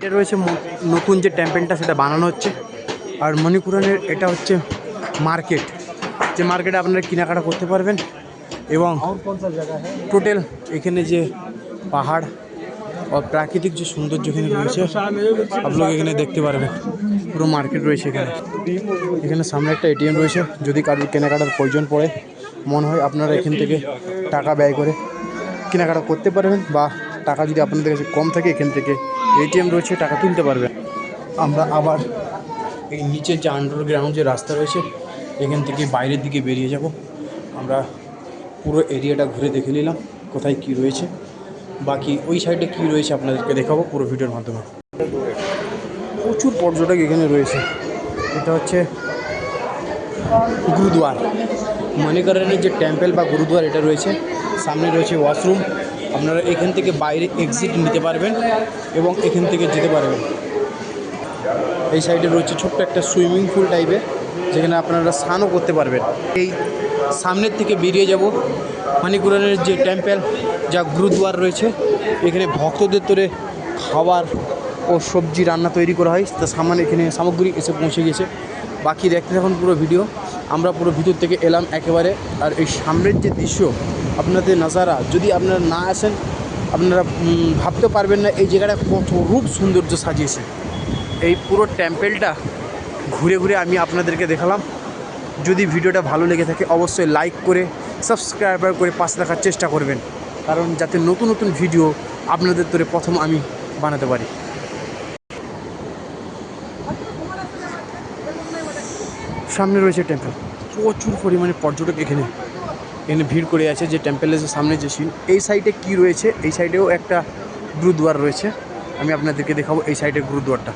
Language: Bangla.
এটা রয়েছে নতুন যে টেম্পেলটা সেটা বানানো হচ্ছে। আর মণিপুরানের এটা হচ্ছে মার্কেট, যে মার্কেটে আপনারা কেনাকাটা করতে পারবেন। এবং টোটাল এখানে যে পাহাড় ও প্রাকৃতিক যে সৌন্দর্য এখানে রয়েছে আপনারা এখানে দেখতে পারবেন। পুরো মার্কেট রয়েছে এখানে। এখানে সামনে একটা এটিএম রয়েছে, যদি কারোর কেনাকাটার প্রয়োজন পড়ে মনে হয় আপনারা এখান থেকে টাকা ব্যয় করে কেনাকাটা করতে পারবেন, বা টাকা যদি আপনাদের কাছে কম থাকে এখান থেকে এটিএম রয়েছে, টাকা তুলতে পারবেন। আমরা আবার এই নিচের যে আন্ডারগ্রাউন্ড যে রাস্তা রয়েছে এখান থেকে বাইরের দিকে বেরিয়ে যাব। আমরা পুরো এরিয়াটা ঘুরে দেখে নিলাম কোথায় কি রয়েছে, বাকি ওই সাইডে কি রয়েছে আপনাদেরকে দেখাবো পুরো ভিডিওর মাধ্যমে। প্রচুর পর্যটক এখানে রয়েছে। এটা হচ্ছে গুরুদুয়ার, মণিকরণের যে টেম্পল বা গুরুদুয়ার এটা রয়েছে। সামনে রয়েছে ওয়াশরুম, আপনারা এখান থেকে বাইরে এক্সিট নিতে পারবেন এবং এখান থেকে যেতে পারবেন। এই সাইডে রয়েছে ছোট্ট একটা সুইমিং পুল টাইপের, যেখানে আপনারা স্নানও করতে পারবেন। এই সামনের থেকে বেরিয়ে যাব মণিপুরানের যে টেম্পল যা গুরুদুয়ার রয়েছে, এখানে ভক্তদের তোরে খাবার ও সবজি রান্না তৈরি করা হয়। তা সামান এখানে সামগ্রী এসে পৌঁছে গেছে। বাকি দেখতে থাকুন পুরো ভিডিও। আমরা পুরো ভিতর থেকে এলাম একেবারে। আর এই সামনের যে দৃশ্য আপনাদের নাজারা, যদি আপনারা না আসেন আপনারা ভাবতে পারবেন না এই জায়গাটা কত রূপ সৌন্দর্য সাজিয়েছে। এই পুরো টেম্পলটা ঘুরে ঘুরে আমি আপনাদেরকে দেখালাম। যদি ভিডিওটা ভালো লেগে থাকে অবশ্যই লাইক করে সাবস্ক্রাইবার করে পাশে রাখার চেষ্টা করবেন, কারণ যাতে নতুন নতুন ভিডিও আপনাদের তোরে প্রথম আমি বানাতে পারি। সামনে রয়েছে টেম্পল, প্রচুর পরিমাণে পর্যটক এখানে ভিড় করে আছে। যে টেম্পলের সামনে যে সিন, এই সাইডে কি রয়েছে, এই সাইডেও একটা গুরুদুয়ার রয়েছে। আমি আপনাদেরকে দেখাবো এই সাইডের গুরুদুয়ারটা।